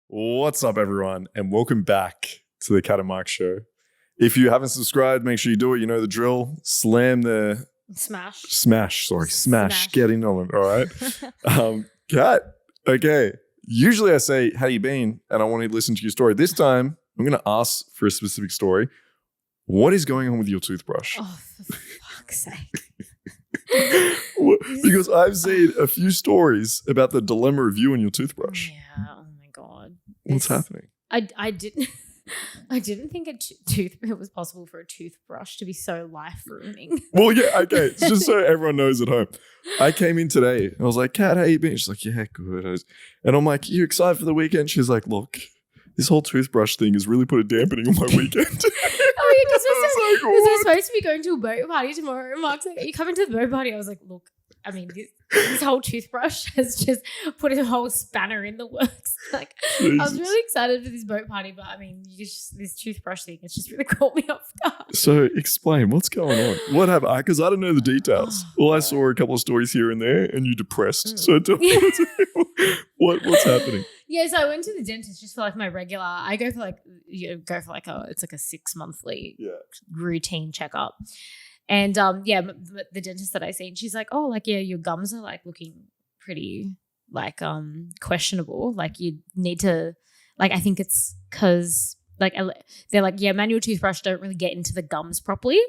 What's up, everyone, and welcome back to the Cat and Mike Show. If you haven't subscribed, make sure you do it. You know the drill. Slam the... Smash. Get in on it, all right? Cat, okay. Usually I say, how you been? And I want to listen to your story. This time, I'm going to ask for a specific story. What is going on with your toothbrush? Oh, for fuck's sake. Because I've seen a few stories about the dilemma of you and your toothbrush. Yeah, oh my God. What's happening? I didn't think it was possible for a toothbrush to be so life-ruining. Well, yeah, okay. Just so everyone knows at home. I came in today and I was like, Kat, how you been? She's like, yeah, good. And I'm like, you excited for the weekend? She's like, look, this whole toothbrush thing has really put a dampening on my weekend. Oh, yeah, because we're supposed to be going to a boat party tomorrow. And Mark's like, are you coming to the boat party? I was like, look, I mean, this whole toothbrush has just put a whole spanner in the works. Like, Jesus. I was really excited for this boat party, but I mean, this toothbrush thing, it's just really caught me off guard. So explain, what's going on? What happened? Because I don't know the details. I saw a couple of stories here and there and you depressed. So tell me what's happening. Yeah, so I went to the dentist just for like my regular, I go for like it's like a 6 monthly routine checkup. And the dentist that I seen, she's like, oh, like, yeah, your gums are like looking pretty like questionable. Like you need to, like, I think it's because like they're like, yeah, manual toothbrush don't really get into the gums properly.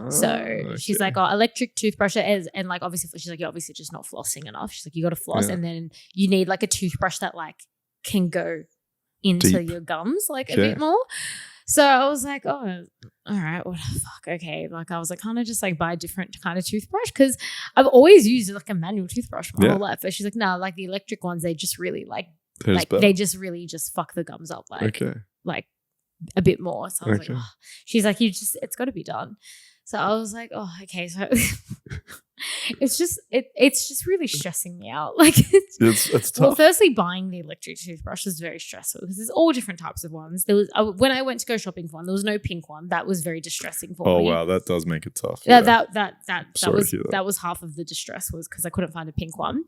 So she's like, oh, electric toothbrush is, and like obviously she's like, you're obviously just not flossing enough. She's like, you got to floss, and then you need like a toothbrush that like can go into your gums like a bit more. So I was like, oh, all right, what the fuck, okay. Like I was like, can't I just like buy a different kind of toothbrush? Because I've always used like a manual toothbrush my whole life. But she's like, no, like the electric ones, they just really they just really just fuck the gums up like a bit more. So I was like, oh. She's like, it's got to be done. So I was like, oh, okay. So it's just really stressing me out. Like it's tough. Well, firstly, buying the electric toothbrush was very stressful because there's all different types of ones. There was when I went to go shopping for one, there was no pink one. That was very distressing for me. Oh wow, that does make it tough. Yeah, that was half of the distress was because I couldn't find a pink one.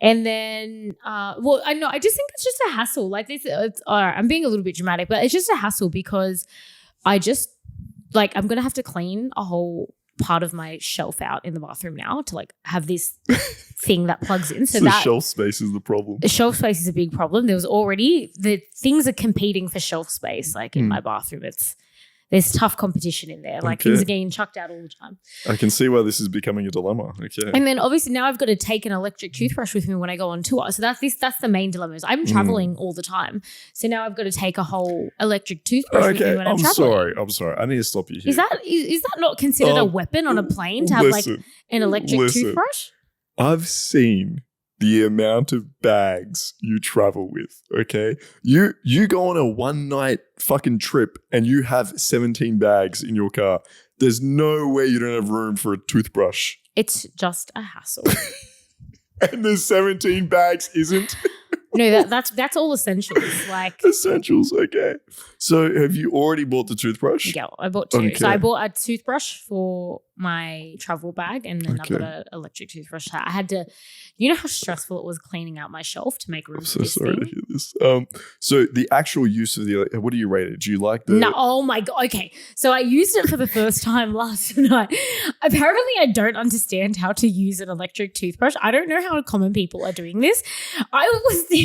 And then, I just think it's just a hassle. Like this, I'm being a little bit dramatic, but it's just a hassle because I just. Like I'm going to have to clean a whole part of my shelf out in the bathroom now to like have this thing that plugs in. So that shelf space is the problem. The shelf space is a big problem. There was already the things are competing for shelf space. Like in my bathroom, there's tough competition in there. Like things are getting chucked out all the time. I can see why this is becoming a dilemma. Okay. And then obviously now I've got to take an electric toothbrush with me when I go on tour. So that's the main dilemma is I'm traveling all the time. So now I've got to take a whole electric toothbrush with me when I'm traveling. I'm sorry. I need to stop you here. Is that not considered a weapon on a plane to have like an electric toothbrush? I've seen the amount of bags you travel with, okay? You go on a one-night fucking trip and you have 17 bags in your car. There's no way you don't have room for a toothbrush. It's just a hassle. And there's 17 bags isn't? No, that's all essentials. Like essentials, okay. So have you already bought the toothbrush? Yeah, I bought two. Okay. So I bought a toothbrush for my travel bag and then I've got an electric toothbrush. I had to, you know how stressful it was cleaning out my shelf to make room for this thing? I'm so sorry to hear this. So the actual use of what do you rate it? Do you like the... No, oh my God. Okay. So I used it for the first time last night. Apparently I don't understand how to use an electric toothbrush. I don't know how common people are doing this.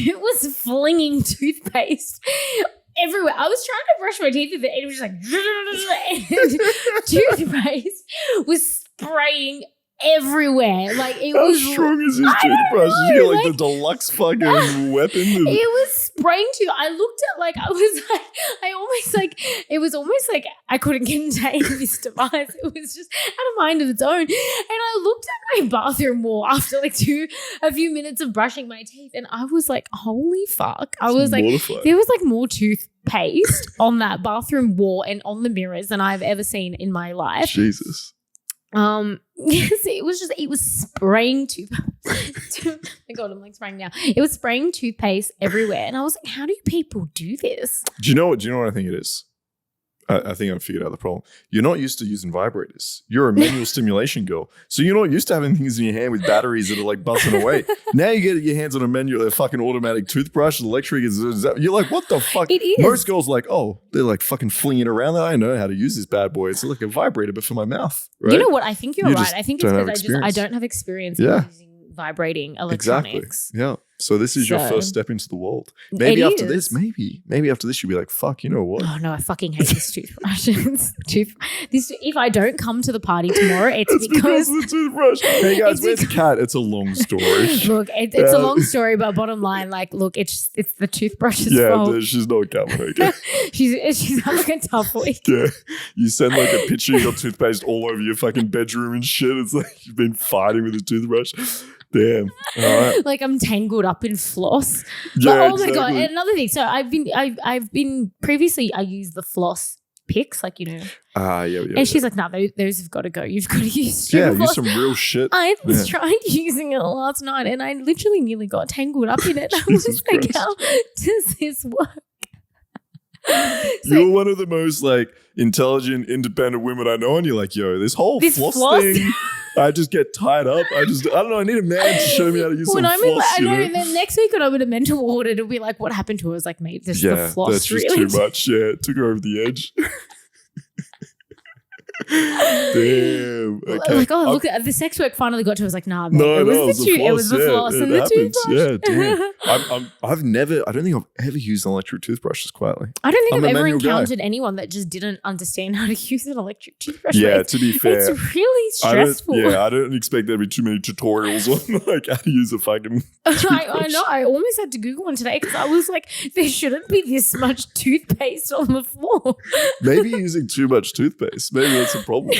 It was flinging toothpaste everywhere. I was trying to brush my teeth with it and it was just like toothpaste was spraying everywhere. Like it How was. How strong is this toothbrush? Did you get like the deluxe fucking weapon? It was spraying to. I looked at like it was almost like I couldn't contain this device. It was just had a mind of its own. And I looked at my bathroom wall after like a few minutes of brushing my teeth, and I was like, "Holy fuck!" I was like, there was like more toothpaste on that bathroom wall and on the mirrors than I've ever seen in my life. Jesus. Yes, it was spraying toothpaste. Oh my God, I'm like spraying now. It was spraying toothpaste everywhere. And I was like, how do people do this? Do you know what I think it is? I think I figured out the problem. You're not used to using vibrators. You're a manual stimulation girl. So you're not used to having things in your hand with batteries that are like buzzing away. Now you get your hands on a fucking automatic toothbrush, electric. You're like, what the fuck? It is. Most girls like, oh, they're like fucking flinging it around. I know how to use this bad boy. It's like a vibrator, but for my mouth. Right? You know what? I think you're right. I think it's because I I don't have experience using vibrating electronics. Exactly. Yeah. So this is your first step into the world. Maybe after this, maybe after this, you'll be like, fuck, you know what? Oh no, I fucking hate this toothbrush. If I don't come to the party tomorrow, it's because of the toothbrush. Hey guys, where's the cat? It's a long story. Look, it's a long story, but bottom line, like, look, it's the toothbrush's fault. Yeah, she's not coming. Okay. she's having a tough week. Yeah, you send like a picture of your toothpaste all over your fucking bedroom and shit. It's like you've been fighting with a toothbrush. Damn. All right. Like I'm tangled up in floss. Yeah, but, oh exactly. my god! And another thing. So I've been previously. I used the floss picks, like yeah. And she's like, "No, those have got to go. You've got to use floss." Use some real shit. I tried using it last night, and I literally nearly got tangled up in it. I was like, "How does this work?" You're one of the most like intelligent, independent women I know, and you're like, "Yo, this floss thing." I just get tied up. I don't know. I need a man to show me how to use some floss. I know. Then next week when I'm in a mental ward, it'll be like, what happened to her? I was like, mate, this is the floss. That's just too much. Yeah, it took her over the edge. Damn. Okay. Like, oh, look, the sex work finally got to. I was like, nah, mate, it was the floss and the toothbrush. Yeah, damn. I don't think I've ever used an electric toothbrush this quietly. I don't think I've ever encountered anyone that just didn't understand how to use an electric toothbrush. Yeah, to be fair, it's really stressful. I don't expect there to be too many tutorials on like how to use a fucking I know. I almost had to Google one today because I was like, there shouldn't be this much toothpaste on the floor. Maybe you're using too much toothpaste. Maybe that's a problem.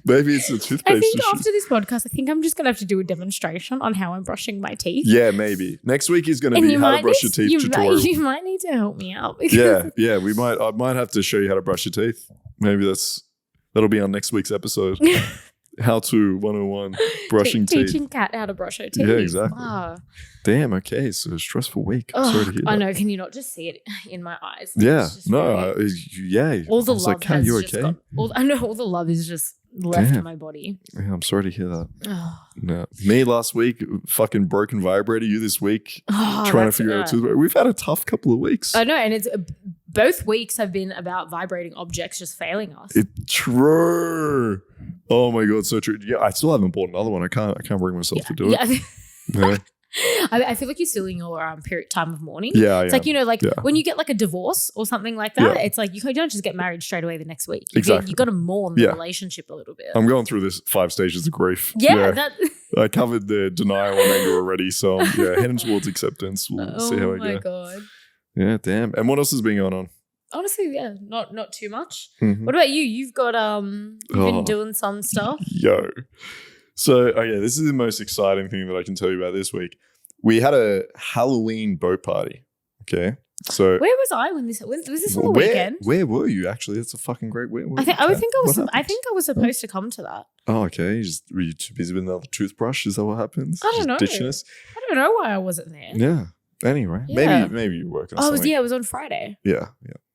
Maybe it's a toothpaste. I think after this podcast, I think I'm just going to have to do a demonstration on how I'm brushing my teeth. Yeah, maybe. Next week is going to be how to brush your teeth tutorial. You might need to help me out. Yeah. I might have to show you how to brush your teeth. Maybe that'll be on next week's episode. How to 101 brushing teeth. Teaching Kat how to brush her teeth. Yeah, exactly. Oh. Damn, okay. So a stressful week. Sorry to hear that. I know. Can you not just see it in my eyes? Like, yeah. All the love like, Kat, you okay? I know all the love is just left my body. Yeah, I'm sorry to hear that. No. Me last week, fucking broken vibrator. You this week, trying to figure out toothbrush. We've had a tough couple of weeks. I know, and it's both weeks have been about vibrating objects just failing us. It's true. Oh my god, so true. Yeah, I still haven't bought another one. I can't bring myself to do it. Yeah. I feel like you're still in your period time of mourning. Yeah, it's like when you get like a divorce or something like that. It's like you don't just get married straight away the next week. You got to mourn the relationship a little bit. I'm going through this 5 stages of grief. I covered the denial and anger already, so heading towards acceptance. We'll see how I go. Oh my god. Yeah, damn. And what else has been going on? Honestly, not too much. Mm-hmm. What about you? You've got you've been doing some stuff. Yo. So, this is the most exciting thing that I can tell you about this week. We had a Halloween boat party. Okay. So where was I when was this on the weekend? Where were you actually? That's a fucking great I think I was supposed to come to that. Oh, okay. Were you too busy with another toothbrush? Is that what happens? I don't know. Ditching us? I don't know why I wasn't there. Yeah. Anyway, maybe you were working on something. It was on Friday. Yeah.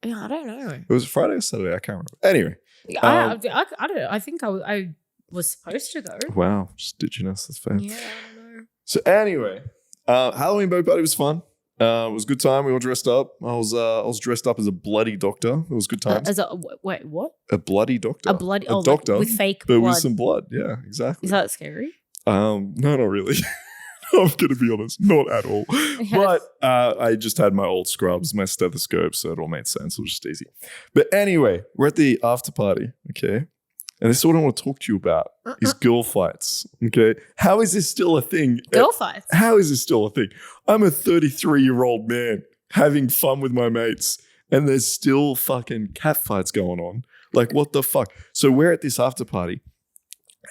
Yeah, I don't know. It was Friday or Saturday? I can't remember. Anyway. I don't know. I think I was supposed to go. Wow. Just ditching us. That's fair. Yeah, I don't know. So anyway, Halloween boat party was fun. It was a good time. We all dressed up. I was dressed up as a bloody doctor. It was good times. Wait, what? A bloody doctor. A doctor like with fake blood. But with some blood. Yeah, exactly. Is that scary? No, not really. I'm going to be honest, not at all. Yes. But I just had my old scrubs, my stethoscope, so it all made sense. It was just easy. But anyway, we're at the after party, okay? And this is what I want to talk to you about is girl fights, okay? How is this still a thing? Girl fights? How is this still a thing? I'm a 33-year-old man having fun with my mates, and there's still fucking cat fights going on. Like, what the fuck? So we're at this after party.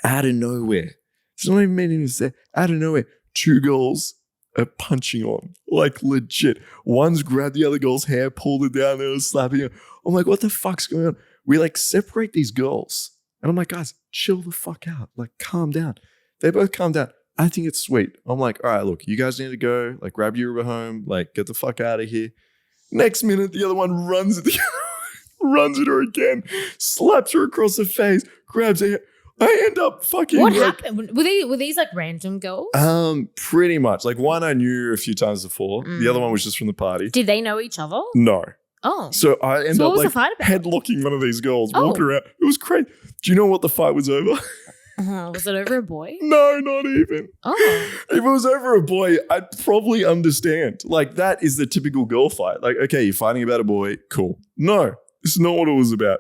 Out of nowhere. It's not even meaning to say. Out of nowhere. 2 girls are punching on, like legit. One's grabbed the other girl's hair, pulled it down, they were slapping her. I'm like, what the fuck's going on? We like separate these girls. And I'm like, guys, chill the fuck out. Like, calm down. They both calm down. I think it's sweet. I'm like, all right, look, you guys need to go. Like, grab your Uber home. Like, get the fuck out of here. Next minute, the other one runs at the runs at her again, slaps her across the face, grabs her. I end up fucking. What happened? Were these like random girls? Pretty much. Like one I knew a few times before. The other one was just from the party. Did they know each other? No. Oh. So I end up like headlocking one of these girls, walking around. It was crazy. Do you know what the fight was over? Was it over a boy? No, not even. Oh. If it was over a boy, I'd probably understand. Like, that is the typical girl fight. Like, okay, you're fighting about a boy. Cool. No, it's not what it was about.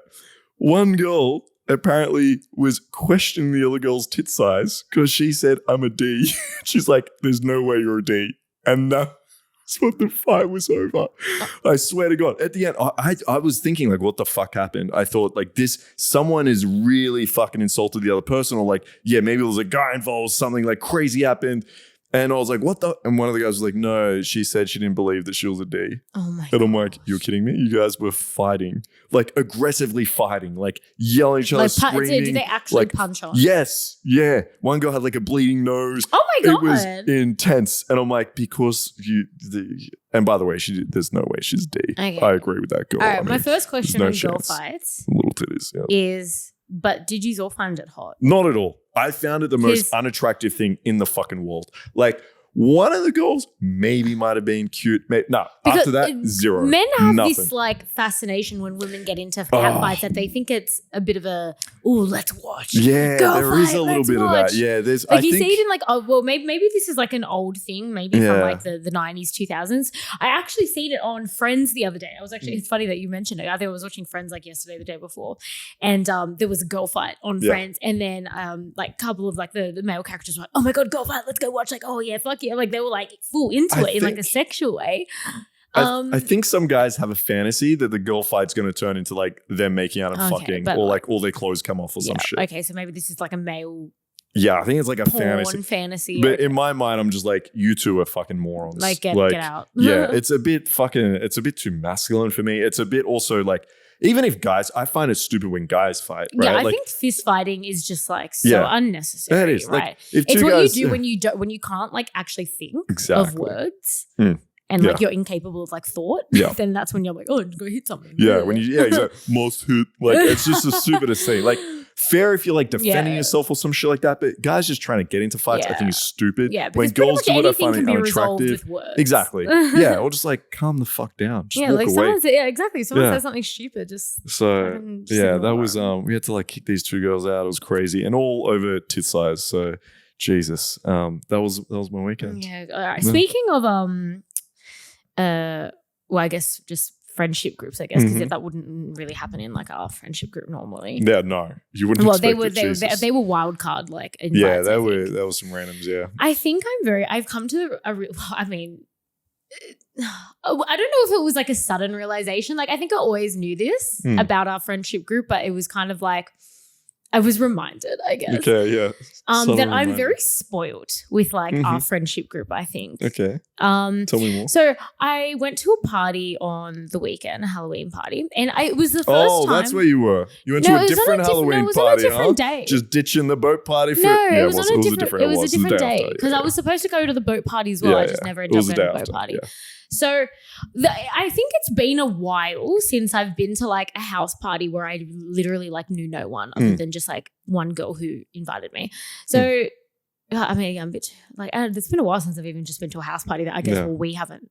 One girl apparently was questioning the other girl's tit size because she said, I'm a D. She's like, there's no way you're a D. And that's what the fight was over. I swear to God. At the end, I was thinking, like, what the fuck happened? I thought, like, someone is really fucking insulted the other person, or like, yeah, maybe there was a guy involved, something like crazy happened. And I was like, what the? And one of the guys was like, no, she said she didn't believe that she was a D. Oh my God. And I'm like, you're kidding me? You guys were fighting, like aggressively fighting, like yelling at each other, screaming. Did they actually punch on? Yes. Yeah. One girl had like a bleeding nose. Oh my God. It was intense. And I'm like, because and by the way, there's no way she's D. Okay. I agree with that girl. All right. My first question on girl fights little titties, is, but did you all find it hot? Not at all. I found it the most unattractive thing in the fucking world. Like, one of the girls maybe might have been cute. After that, zero. Men have this like fascination when women get into cat fights that they think it's a bit of a, let's watch. Yeah, there is a little bit of that. Yeah, there's. Like, you see it in like, maybe this is like an old thing, maybe from like the 90s, 2000s. I actually seen it on Friends the other day. I was actually, it's funny that you mentioned it. I think I was watching Friends like yesterday, the day before, and there was a girl fight on Friends, and then like a couple of like the male characters were like, oh my God, girl fight, let's go watch. Like, oh yeah, fuck yeah. Like they were like full into it in like a sexual way. I think some guys have a fantasy that the girl fight's going to turn into like them making out and fucking, or like all their clothes come off or some shit. Okay, so maybe this is like a male. Yeah, I think it's like a fantasy. But in my mind, I'm just like, you two are fucking morons. Like get out. Yeah, it's a bit too masculine for me. It's a bit also like, even if guys, I find it stupid when guys fight. Right? Yeah, I think fist fighting is just like so unnecessary. That is right. Like, if it's what guys, you do when you can't like actually think of words. And like you're incapable of like thought, then that's when you're like, oh, go hit something. Yeah, when exactly. Most hit. Like, it's just the stupidest thing. Like, fair if you're like defending yourself or some shit like that, but guys just trying to get into fights, I think is stupid. Yeah, when girls do it, I find it unattractive. Exactly. Yeah, or just like calm the fuck down. Just walk away. Exactly. Someone says something stupid, just that was we had to like kick these two girls out. It was crazy, and all over tit size. So Jesus, that was my weekend. Yeah. All right. Speaking of well, I guess just friendship groups, I guess, because that wouldn't really happen in like our friendship group normally. Yeah, no, you wouldn't. Well, they were wild card like. Invites, yeah, there were some randoms. Yeah, I think I've come to a real. I mean, I don't know if it was like a sudden realization. Like, I think I always knew this about our friendship group, but it was kind of like I was reminded, I guess. Okay, yeah. That I'm very spoilt with like our friendship group, I think. Okay. Tell me more. So I went to a party on the weekend, a Halloween party, and it was the first time. Oh, that's where you were. You went to a different Halloween party, on a different day. Just ditching the boat party for it was a different day because I was supposed to go to the boat party as well. I just never ended up going to the boat party. Yeah. So I think it's been a while since I've been to like a house party where I literally like knew no one other than just like one girl who invited me. So I mean, I'm a bit like it's been a while since I've even just been to a house party that I guess we haven't.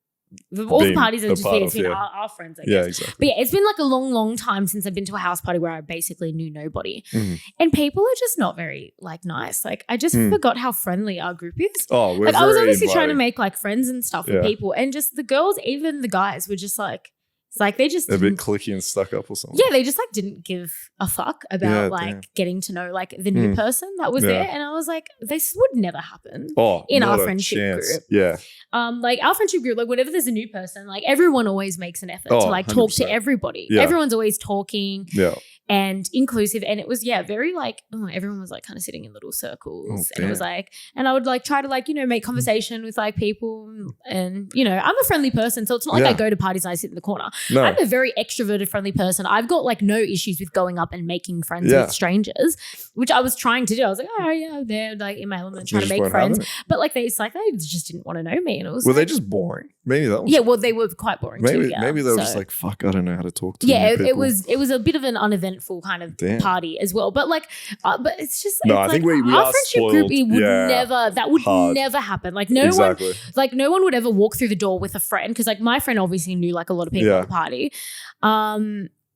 All the parties have just been our friends, I guess. Yeah, exactly. But yeah, it's been like a long, long time since I've been to a house party where I basically knew nobody. And people are just not very like nice. Like I just forgot how friendly our group is. Oh, we're like I was obviously trying to make like friends and stuff with people, and just the girls, even the guys, were just like, it's like they just a bit cliquey and stuck up or something. Yeah, they just like didn't give a fuck about getting to know like the new person that was there, and I was like, this would never happen in our friendship group. Yeah, like our friendship group, like whenever there's a new person, like everyone always makes an effort to like 100%. Talk to everybody. Yeah. Everyone's always talking. Yeah. And inclusive, and it was very like everyone was like kind of sitting in little circles, and it was like, and I would like try to like make conversation with like people, and I'm a friendly person, so it's not like I go to parties and I sit in the corner. No. I'm a very extroverted, friendly person. I've got like no issues with going up and making friends with strangers, which I was trying to do. I was like, oh yeah, they're like in my element trying to make friends, but like they just didn't want to know me, and it was they just boring? maybe that was. Yeah, well, they were quite boring too. Yeah, maybe they were just like, fuck, I don't know how to talk to. Yeah, new people. it was a bit of an uneventful kind of party as well. But like, but it's just no, it's I think we our are friendship spoiled. group would never happen. Like no one would ever walk through the door with a friend because like my friend obviously knew like a lot of people at the party.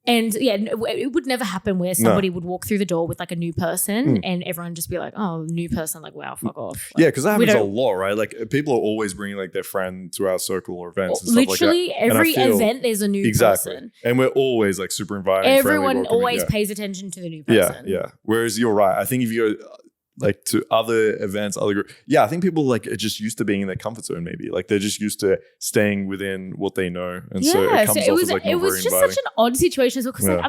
And yeah, it would never happen where somebody would walk through the door with like a new person and everyone just be like, oh, new person, like, wow, fuck off. Like, yeah, because that happens a lot, right? Like people are always bringing like their friend to our circle or events and literally stuff like that. every event there's a new person. And we're always like super inviting. Everyone always pays attention to the new person. Yeah. Whereas you're right. I think if you go like to other events, other groups. Yeah, I think people like are just used to being in their comfort zone. Maybe like they're just used to staying within what they know, and so it comes off as like not very inviting. It was just such an odd situation as well because like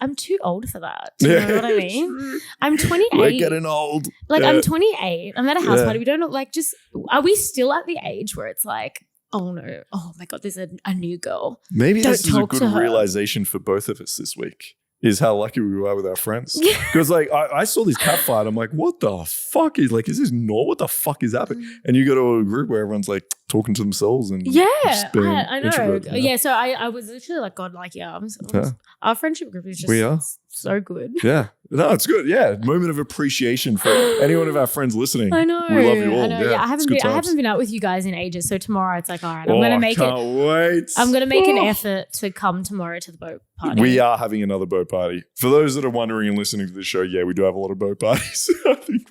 I'm too old for that. Do you know what I mean? I'm 28. We're getting old. Like I'm 28. I'm at a house party. We don't like just. Are we still at the age where it's like, oh no, oh my god, there's a new girl. Maybe this is a good realization for both of us this week. Is how lucky we were with our friends. Because like I saw this cat fight. I'm like, what the fuck is this not? What the fuck is happening? And you go to a group where everyone's like talking to themselves and I know. Yeah, so I was literally like, God, like our friendship group is just so good. Yeah. No, it's good. Yeah. Moment of appreciation for any one of our friends listening. I know. We love you all. I know. Yeah, I haven't been out with you guys in ages. So tomorrow it's like, all right, I'm gonna make wait. I'm gonna make an effort to come tomorrow to the boat party. We are having another boat party. For those that are wondering and listening to this show, yeah, we do have a lot of boat parties. I think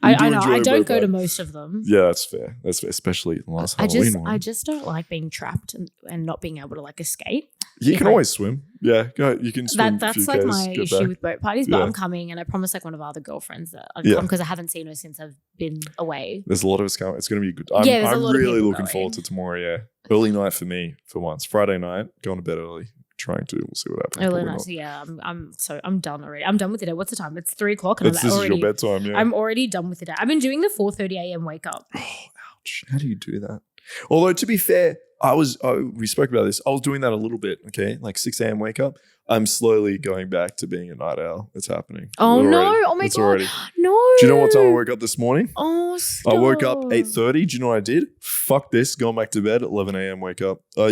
I know. I don't go to most of them. Yeah, that's fair. That's fair, especially the last Halloween one. I just don't like being trapped and not being able to like escape. You can always swim. Yeah, go. You can swim. That's like my issue with boat parties. But I'm coming, and I promised like one of our other girlfriends that I'd come because I haven't seen her since I've been away. There's a lot of us coming. It's going to be good. I'm really looking forward to tomorrow. Yeah, early night for me for once. Friday night, going to bed early. Trying to. We'll see what happens. Early night. Yeah, I'm done already. I'm done with the day. What's the time? It's 3:00. This is your bedtime. Yeah, I'm already done with the day. I've been doing the 4:30 a.m. wake up. Oh, ouch! How do you do that? Although to be fair, we spoke about this. I was doing that a little bit. Okay, like 6 a.m. wake up. I'm slowly going back to being a night owl. It's happening. Oh no! Oh my god! Already. No! Do you know what time I woke up this morning? Oh, stop. I woke up 8:30. Do you know what I did? Fuck this. Going back to bed at 11 a.m. Wake up. I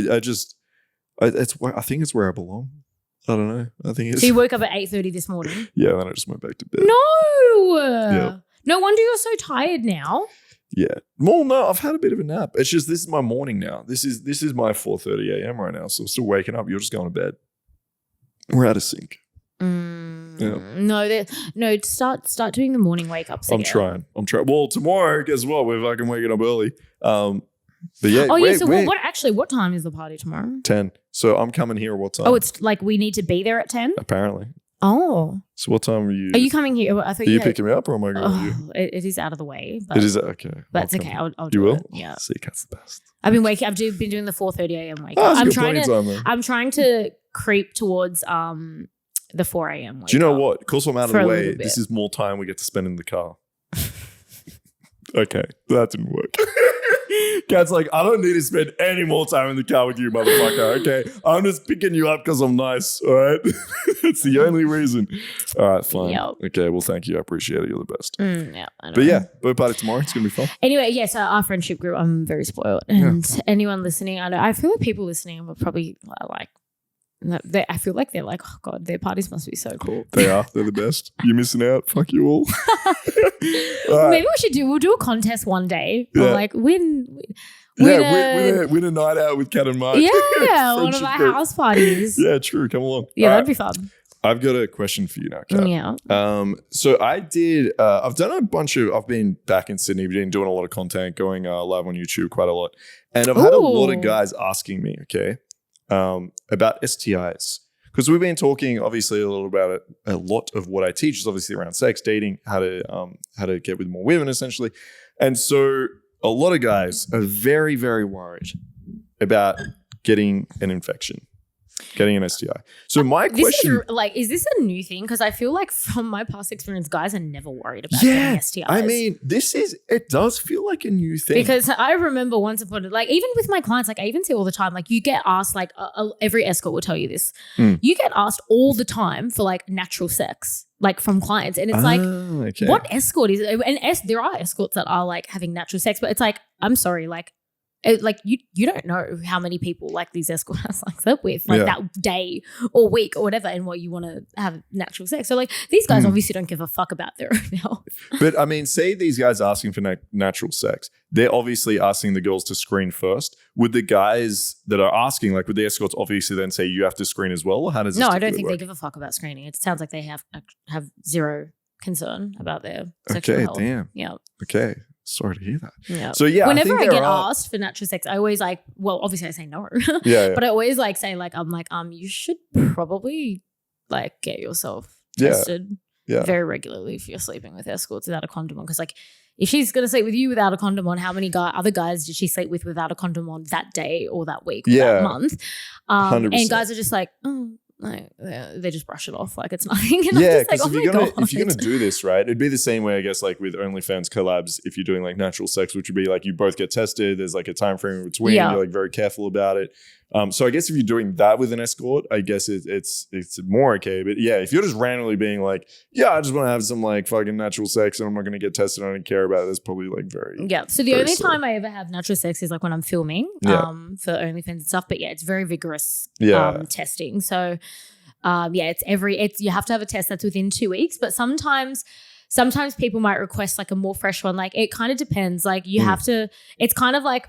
think it's where I belong. I don't know. I think it's. So you woke up at 8:30 this morning? Yeah, then I just went back to bed. No! Yeah. No wonder you're so tired now. Yeah. Well, no, I've had a bit of a nap. It's just this is my morning now. This is my 4:30 a.m. right now. So I'm still waking up. You're just going to bed. We're out of sync. No. Start doing the morning wake ups. I'm trying. Well, tomorrow, guess what? We're fucking waking up early. But yeah. What time is the party tomorrow? 10. So I'm coming here at what time? Oh, it's like we need to be there at 10? Apparently. Oh. So what time are you? Are you coming here? I thought are you picking me up or am I going with you? It is out of the way. But it is okay. But it's okay. I'll do it. Yeah. See, that's the best. I've been doing the 4:30 a.m. wake up. I'm trying to creep towards the 4 a.m. wake up. Do you know what? Because I'm out of the way, this is more time we get to spend in the car. Okay. That didn't work. Kat's like, I don't need to spend any more time in the car with you, motherfucker. Okay, I'm just picking you up because I'm nice. All right, that's the only reason. All right, fine. Yep. Okay, well, thank you. I appreciate it. You're the best. Yeah, I know. But yeah, boat party tomorrow. It's gonna be fun. Anyway, yes, our friendship group. I'm very spoiled, and anyone listening, I feel like people listening are probably like. I feel like they're like, oh god, their parties must be so cool. They are. They're the best. You're missing out. Fuck you all. Right. Maybe we'll do a contest one day. Yeah. Or like win a night out with Kat and Mark. Yeah, one of our house parties. Yeah, true. Come along. Yeah, that'd be fun. I've got a question for you now, Kat. Yeah. So I did. I've done a bunch of. I've been back in Sydney, been doing a lot of content, going live on YouTube quite a lot, and I've had a lot of guys asking me, okay, about STIs. Because we've been talking, obviously, a little about it. A lot of what I teach is obviously around sex, dating, how to get with more women, essentially. And so a lot of guys are very, very worried about getting an infection, getting an STI. So my question, is this a new thing? Because I feel like from my past experience, guys are never worried about getting STIs. I mean, it does feel like a new thing. Because I remember once upon even with my clients, I even see all the time, you get asked, every escort will tell you this. You get asked all the time for natural sex, from clients. And it's what escort is it? And there are escorts that are having natural sex, but it's I'm sorry, like you don't know how many people like these escort house like slept with like that day or week or whatever, and what you want to have natural sex. So like these guys obviously don't give a fuck about their own health. But I mean, say these guys are asking for natural sex, they're obviously asking the girls to screen first. Would the guys that are asking, like, would the escorts obviously then say you have to screen as well? Or how does this No, I don't think they give a fuck about screening. It sounds like they have zero concern about their sexual health. Okay, damn. Yeah. Okay. Sorry to hear that. Yeah. So yeah, whenever I get asked for natural sex, I always like, well, obviously I say no. But I always like say like, I'm like, you should probably like get yourself tested very regularly if you're sleeping with escorts without a condom on. Because like if she's gonna sleep with you without a condom on, how many other guys did she sleep with without a condom on that day or that week or that month? 100%. And guys are just like, like they just brush it off like it's nothing. And yeah, because like, if you're gonna do this, right, it'd be the same way, I guess, like with OnlyFans collabs. If you're doing like natural sex, which would be like you both get tested, there's like a time frame in between. You're like very careful about it. So I guess if you're doing that with an escort, I guess it's more okay. But yeah, if you're just randomly being like, I just want to have some like fucking natural sex and I'm not going to get tested, I don't care about it, that's probably like very So the only time I ever have natural sex is like when I'm filming for OnlyFans and stuff. But yeah, it's very vigorous testing. So it's you have to have a test that's within 2 weeks. But sometimes people might request like a more fresh one. Like it kind of depends. Like you have to. It's kind of like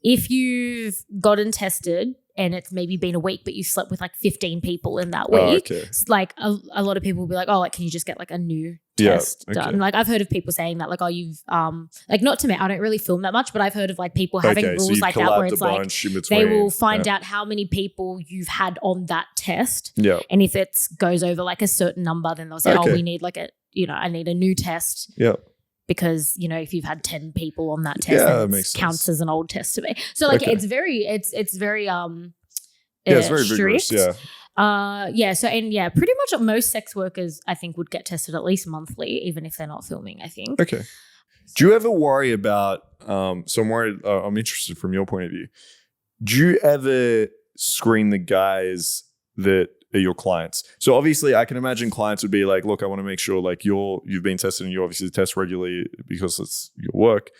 if you've gotten tested and it's maybe been a week, but you slept with like 15 people in that week, like a lot of people will be like, like, can you just get like a new test done? Like I've heard of people saying that, like, you've like, not to me, I don't really film that much, but I've heard of like people having rules like that where it's like they will find out how many people you've had on that test. Yeah. And if it goes over like a certain number, then they'll say, we need like I need a new test. Yeah. Because, if you've had 10 people on that test, that counts as an old test to me. So like it's very it's very it's very strict. Vigorous, pretty much most sex workers I think would get tested at least monthly, even if they're not filming, I think. Okay. Do you ever worry about so I'm worried, I'm interested from your point of view. Do you ever screen the guys that are your clients? So obviously I can imagine clients would be like, look, I want to make sure like you've been tested and you obviously test regularly because it's your work.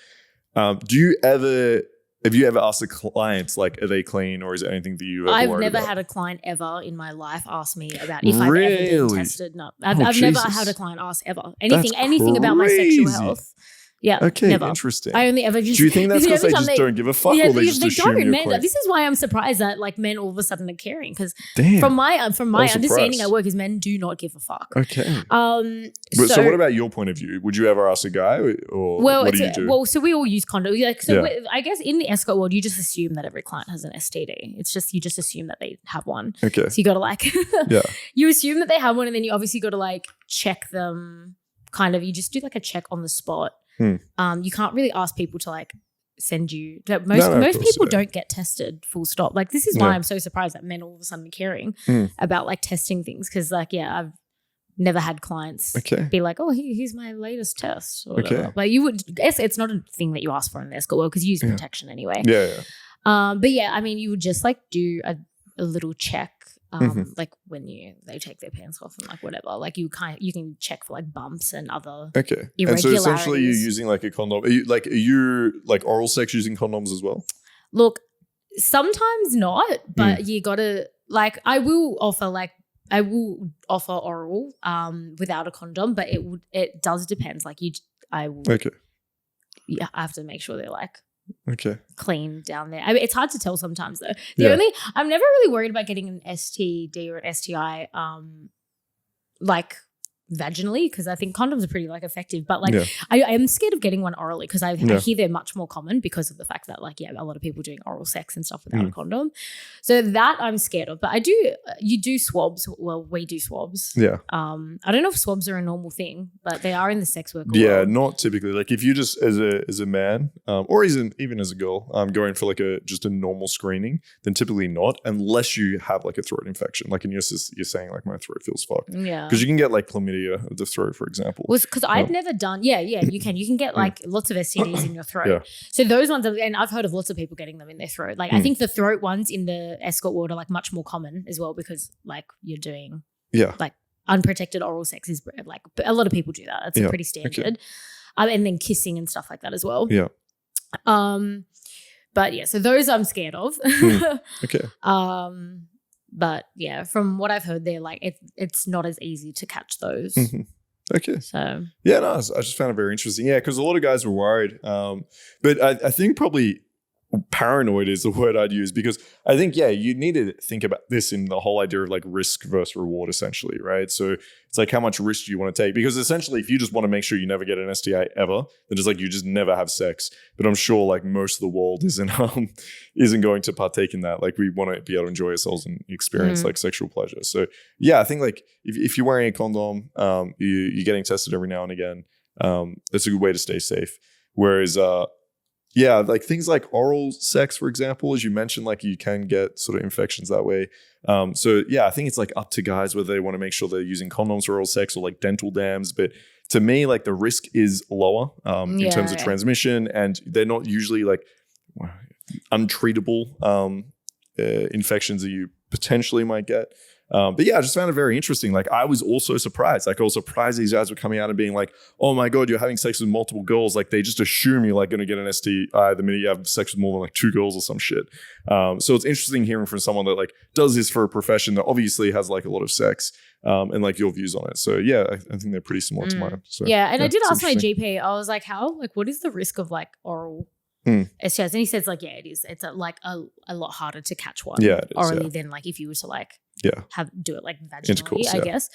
Have you ever asked the clients, like, are they clean or is it anything that you ever I've never had a client ever in my life ask me about if I've ever been tested. No, I've never had a client ask ever anything about my sexual health. Yeah. Okay. Never. Interesting. I only ever just. Do you think that's because they just don't give a fuck, or they just assume you're men? This is why I'm surprised that like men all of a sudden are caring, because from my understanding at work is men do not give a fuck. Okay. So what about your point of view? Would you ever ask a guy, or what do you do? Well, so we all use condoms. I guess in the escort world, you just assume that every client has an STD. It's just you just assume that they have one. Okay. So you got to like, you assume that they have one, and then you obviously got to like check them. Kind of, you just do like a check on the spot. You can't really ask people to like send you. Most people don't get tested. Full stop. Like this is why I'm so surprised that men all of a sudden are caring about like testing things, because like I've never had clients be like, oh, here's my latest test. Or whatever. Like you would. It's not a thing that you ask for in the escort world because you use protection anyway. Yeah. But yeah, I mean, you would just like do a little check. Like when they take their pants off and like whatever, like you can check for like bumps and other irregularities. And so essentially you're using like a condom. Are you like oral sex using condoms as well? Look, sometimes not, but you gotta like I will offer oral without a condom, but it does depend. Like I have to make sure they're like clean down there. I mean, it's hard to tell sometimes though. I'm never really worried about getting an STD or an STI like vaginally, because I think condoms are pretty like effective, but like I am scared of getting one orally because I hear they're much more common because of the fact that like a lot of people doing oral sex and stuff without a condom. So that I'm scared of. But you do swabs. Well, we do swabs. Yeah. I don't know if swabs are a normal thing, but they are in the sex work world. Yeah, not typically. Like if you just as a man or even as a girl going for like just a normal screening, then typically not, unless you have like a throat infection. Like in you're saying like my throat feels fucked. Yeah. Because you can get like chlamydia of the throat, for example. Was because I've never done. Yeah, you can get like lots of STDs in your throat. Yeah. So those ones, and I've heard of lots of people getting them in their throat. Like I think the throat ones in the escort world are like much more common as well, because like you're doing like unprotected oral sex is like a lot of people do that. That's pretty standard. And then kissing and stuff like that as well. Yeah. But yeah, so those I'm scared of. Okay. But yeah, from what I've heard, they're like it's not as easy to catch those. Okay. So yeah, no, I just found it very interesting. Yeah, because a lot of guys were worried. But I think probably paranoid is the word I'd use, because I think, yeah, you need to think about this in the whole idea of like risk versus reward, essentially, right? So it's like, how much risk do you want to take? Because essentially, if you just want to make sure you never get an STI ever, then it's like you just never have sex. But I'm sure like most of the world isn't going to partake in that. Like we want to be able to enjoy ourselves and experience like sexual pleasure. So yeah, I think like if you're wearing a condom, you're getting tested every now and again. That's a good way to stay safe. Whereas yeah, like things like oral sex, for example, as you mentioned, like you can get sort of infections that way. So yeah, I think it's like up to guys whether they want to make sure they're using condoms for oral sex or like dental dams. But to me, like the risk is lower in terms of transmission, and they're not usually like untreatable infections that you potentially might get. But yeah, I just found it very interesting. Like I was also surprised. Like I was surprised these guys were coming out and being like, oh my God, you're having sex with multiple girls. Like they just assume you're like going to get an STI the minute you have sex with more than like 2 girls or some shit. So it's interesting hearing from someone that like does this for a profession that obviously has like a lot of sex and like your views on it. So yeah, I think they're pretty similar to mine. So, yeah. And I did ask my GP, I was like, what is the risk of like oral STIs? And he says like, yeah, it is. It's a lot harder to catch one orally than like if you were to like do it like vaginally, I guess.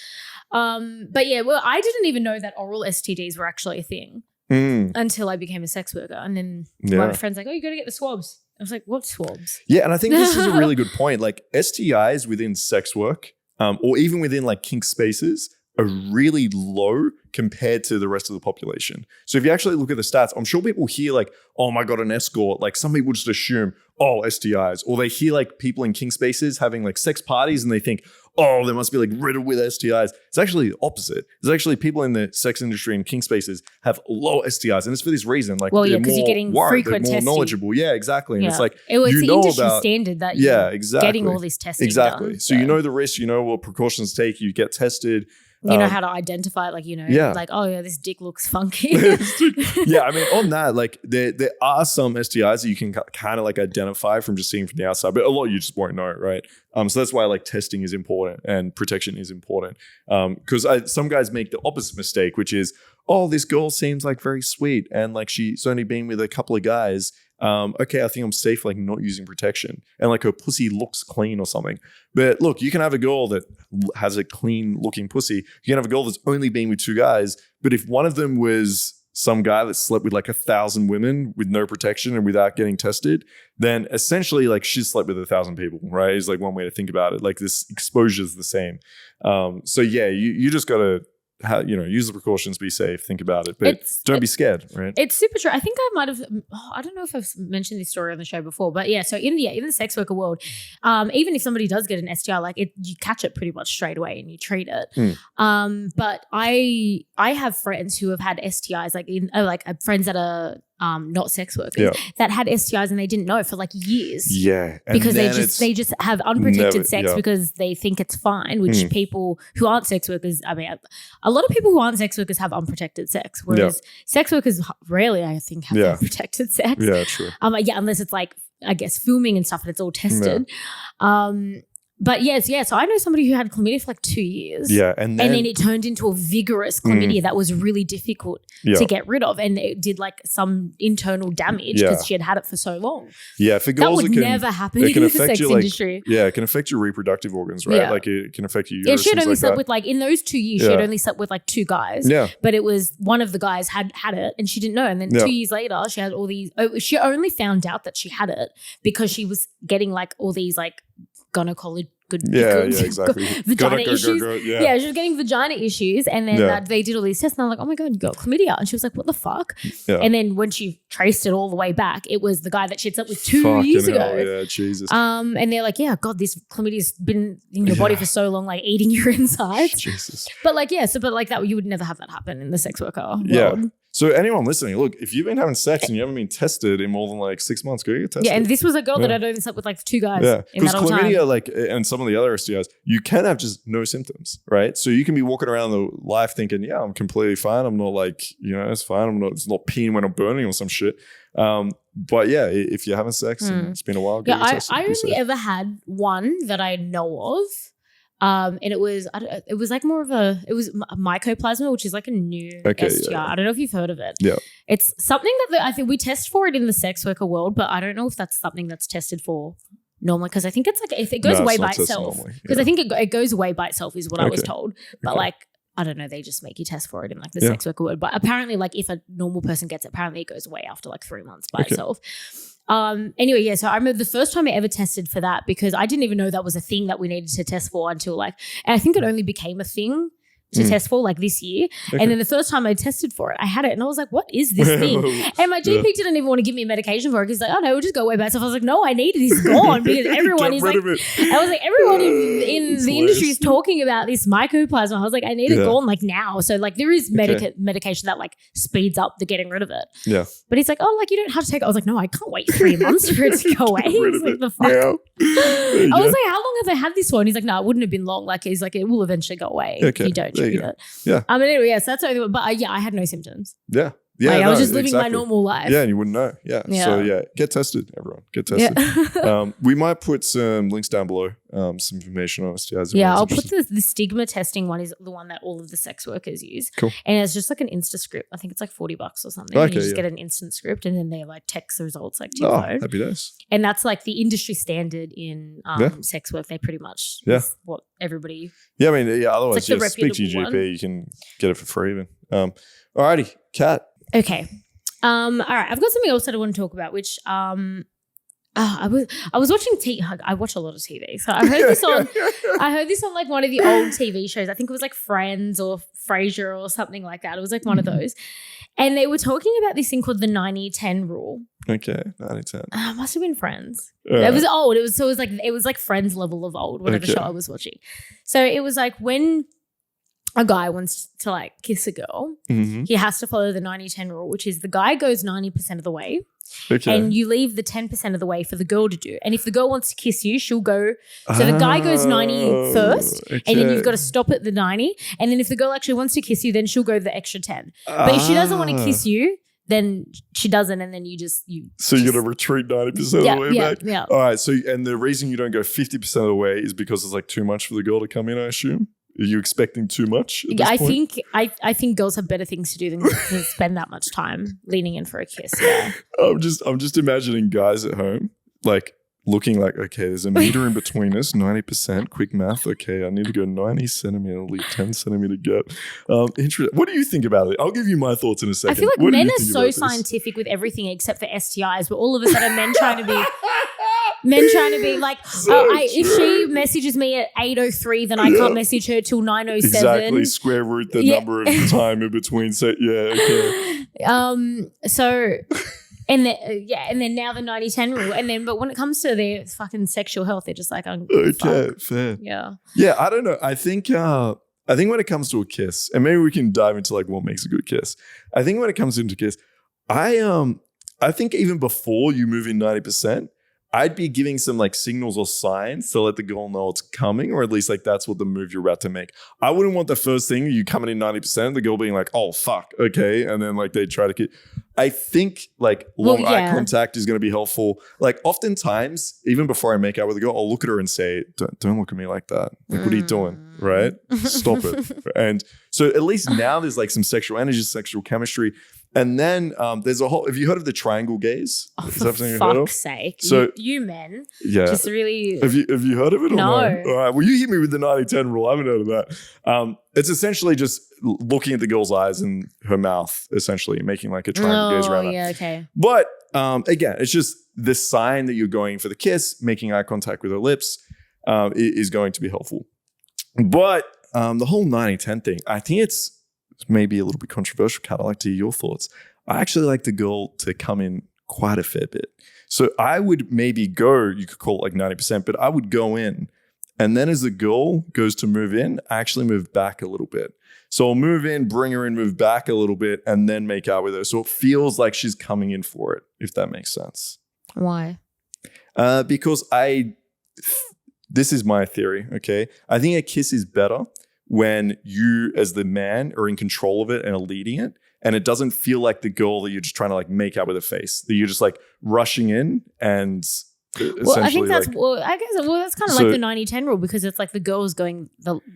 But yeah, well, I didn't even know that oral STDs were actually a thing until I became a sex worker. And then my friend's like, oh, you got to get the swabs. I was like, what swabs? Yeah, and I think this is a really good point. Like STIs within sex work or even within like kink spaces are really low compared to the rest of the population. So if you actually look at the stats, I'm sure people hear like, oh my God, an escort. Like some people just assume, oh, STIs. Or they hear like people in kink spaces having like sex parties and they think, oh, they must be like riddled with STIs. It's actually the opposite. There's actually people in the sex industry and kink spaces have low STIs. And it's for this reason. Like, well, yeah, because you're getting frequent they're more testing. knowledgeable. Yeah, exactly. And it's like, it's an industry standard that you're getting all this testing done. So you know the risk, you know what precautions to take, you get tested. You know how to identify it, like, you know, like, oh yeah, this dick looks funky. Yeah, I mean, on that, like there are some STIs that you can kind of like identify from just seeing from the outside, but a lot you just won't know, right? So that's why like testing is important and protection is important. Because some guys make the opposite mistake, which is, oh, this girl seems like very sweet and like she's only been with a couple of guys. Okay, I think I'm safe, like not using protection, and like her pussy looks clean or something. But look, you can have a girl that has a clean looking pussy. You can have a girl that's only been with 2 guys. But if one of them was some guy that slept with like 1,000 women with no protection and without getting tested, then essentially like she slept with 1,000 people, right? Is like one way to think about it. Like this exposure is the same. So yeah, you just gotta use the precautions, be safe, think about it, but don't be scared, right? It's super true. I think I might have, I don't know if I've mentioned this story on the show before, but yeah, so in the sex worker world, even if somebody does get an STI, like you catch it pretty much straight away and you treat it. But I have friends who have had STIs, like friends that are not sex workers that had STIs and they didn't know for like years. Yeah. And because they just have unprotected sex because they think it's fine, which people who aren't sex workers, I mean, a lot of people who aren't sex workers have unprotected sex, whereas sex workers rarely, I think, have unprotected sex. Yeah, true. Unless it's like, I guess, filming and stuff and it's all tested. But yes, so I know somebody who had chlamydia for like 2 years. Yeah. And then it turned into a vigorous chlamydia that was really difficult to get rid of. And it did like some internal damage because she had it for so long. Yeah. For girls, that would never happen in the sex industry. Yeah. It can affect your reproductive organs, right? Yeah. Like it can affect your uterus. Yeah. She had only slept with like, in those 2 years, she had only slept with like 2 guys. Yeah. But it was one of the guys had it and she didn't know. And then 2 years later, she had all these, she only found out that she had it because she was getting like all these like gynecology exactly. vagina issues. Yeah, she was getting vagina issues, and then they did all these tests, and I'm like, oh my God, you got chlamydia, and she was like, what the fuck? Yeah. And then when she traced it all the way back, it was the guy that she'd slept with 2 years ago. Yeah, Jesus. And they're like, yeah, God, this chlamydia's been in your body for so long, like eating your insides. Jesus. But like, but like that, you would never have that happen in the sex worker world. Yeah. So anyone listening, look, if you've been having sex and you haven't been tested in more than like 6 months, go get tested. Yeah, and this was a girl that I'd only slept with like 2 guys in that whole time. Because chlamydia, like, and some of the other STIs, you can have just no symptoms, right? So you can be walking around the life thinking, yeah, I'm completely fine. I'm not like, it's fine. It's not peeing when I'm burning or some shit. But yeah, if you're having sex and it's been a while, go get tested. I only ever had one that I know of. And it was like more of a mycoplasma, which is like a new STI. Yeah. I don't know if you've heard of it. Yeah. It's something that I think we test for it in the sex worker world, but I don't know if that's something that's tested for normally, because I think it's like, if it goes away by itself, because I think it goes away by itself is what I was told. But like, I don't know, they just make you test for it in like the sex worker world. But apparently, like, if a normal person gets it, apparently it goes away after like 3 months by itself. Anyway, yeah, so I remember the first time I ever tested for that, because I didn't even know that was a thing that we needed to test for until like, and I think it only became a thing to test for like this year. And then the first time I tested for it, I had it and I was like, what is this thing? And my GP didn't even want to give me a medication for it. He's like, oh no, we'll just go away by itself. I was like, no, I need this gone, because everyone is like, I was like, everyone in the industry is talking about this mycoplasma. I was like, I need it gone like now. So like there is medication that like speeds up the getting rid of it. Yeah. But he's like, oh, like you don't have to take it. I was like, no, I can't wait 3 months for it to go away. He's like, the fuck? I was like, how long have I had this for? And he's like, no, it wouldn't have been long. Like he's like, it will eventually go away if you don't treat it. Yeah. Anyway, yes, that's only, but I had no symptoms. Yeah. Yeah. Like, I was just living my normal life. Yeah, and you wouldn't know. Yeah. So yeah, get tested, everyone. Get tested. Yeah. We might put some links down below, some information on STIs. Yeah, I'll put the STIGMA testing one is the one that all of the sex workers use. Cool. And it's just like an Insta script. I think it's like $40 or something. Okay, you just get an instant script and then they like text the results like to your phone. Happy days. And that's like the industry standard in sex work. They pretty much is what everybody. Yeah, I mean, otherwise like speak to your GP. One. You can get it for free even. Alrighty, Kat. Okay. All right. I've got something else that I want to talk about, which I was watching I watch a lot of TV. So I heard this on like one of the old TV shows. I think it was like Friends or Frasier or something like that. It was like one of those. And they were talking about this thing called the 90-10 rule. Okay, 90-10. Must have been Friends. It was old. It was like Friends level of old, whatever show I was watching. So it was like when a guy wants to like kiss a girl, he has to follow the 90-10 rule, which is the guy goes 90% of the way and you leave the 10% of the way for the girl to do. And if the girl wants to kiss you, she'll go. So the guy goes 90 first and then you've got to stop at the 90. And then if the girl actually wants to kiss you, then she'll go the extra 10. But if she doesn't want to kiss you, then she doesn't, and then you So you got to retreat 90% of the way back? Yeah. All right, so and the reason you don't go 50% of the way is because it's like too much for the girl to come in, I assume? Are you expecting too much? I think girls have better things to do than to spend that much time leaning in for a kiss. Yeah. I'm just imagining guys at home like looking like, okay, there's a meter in between us, 90%, quick math. Okay, I need to go 90 centimeter, leave 10 centimeter gap. Interesting. What do you think about it? I'll give you my thoughts in a second. I feel like men are so scientific with everything except for STIs, but all of a sudden men trying to be like, if she messages me at 8:03, then I can't message her till 9:07. Exactly, square root the number of time in between. So okay. So. And then now the 90-10 rule. But when it comes to their fucking sexual health, they're just like, fair. Yeah. Yeah, I don't know. I think when it comes to a kiss, and maybe we can dive into like what makes a good kiss. I think when it comes into kiss, I think even before you move in 90%, I'd be giving some like signals or signs to let the girl know it's coming, or at least like that's what the move you're about to make. I wouldn't want the first thing you coming in 90%, the girl being like, oh fuck, okay, and then like they try to get. I think like long eye contact is going to be helpful. Like oftentimes, even before I make out with a girl, I'll look at her and say, don't look at me like that. Like, what are you doing? Right? Stop it. And so at least now there's like some sexual energy, sexual chemistry. And then there's a whole. Have you heard of the triangle gaze? Oh, for fuck's sake! So you men, just really. Have you heard of it? Or no. All right. Well, you hit me with the 90-10 rule. I haven't heard of that. It's essentially just looking at the girl's eyes and her mouth, essentially making like a triangle gaze around. Yeah. Okay. But again, it's just the sign that you're going for the kiss, making eye contact with her lips, is going to be helpful. But the whole 90-10 thing, I think it's maybe a little bit controversial. Kat, I'd like to hear your thoughts. I actually like the girl to come in quite a fair bit. So I would maybe go, you could call it like 90%, but I would go in And then as the girl goes to move in, I actually move back a little bit. So I'll move in, bring her in, move back a little bit, and then make out with her. So it feels like she's coming in for it, if that makes sense. Why? Because this is my theory, okay? I think a kiss is better when you, as the man, are in control of it and are leading it. And it doesn't feel like the girl that you're just trying to like make out with her face. That you're just like rushing in and well, I think that's like, that's kind of like the 90-10 rule, because it's like the girl's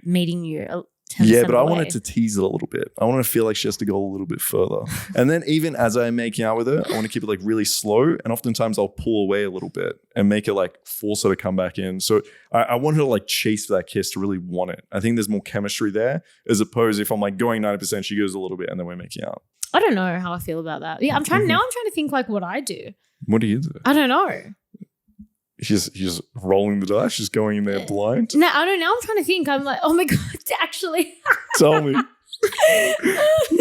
meeting you 10% yeah, but away. I wanted to tease it a little bit. I want to feel like she has to go a little bit further. And then even as I'm making out with her, I want to keep it like really slow. And oftentimes I'll pull away a little bit and make it like force her to come back in. So I want her to like chase for that kiss, to really want it. I think there's more chemistry there, as opposed if I'm like going 90%, she goes a little bit and then we're making out. I don't know how I feel about that. Yeah, I'm trying to think like what I do. What do you do? I don't know. She's rolling the dice, just going in there blind. No, I don't know. I'm trying to think. I'm like, oh my God, actually. Tell me.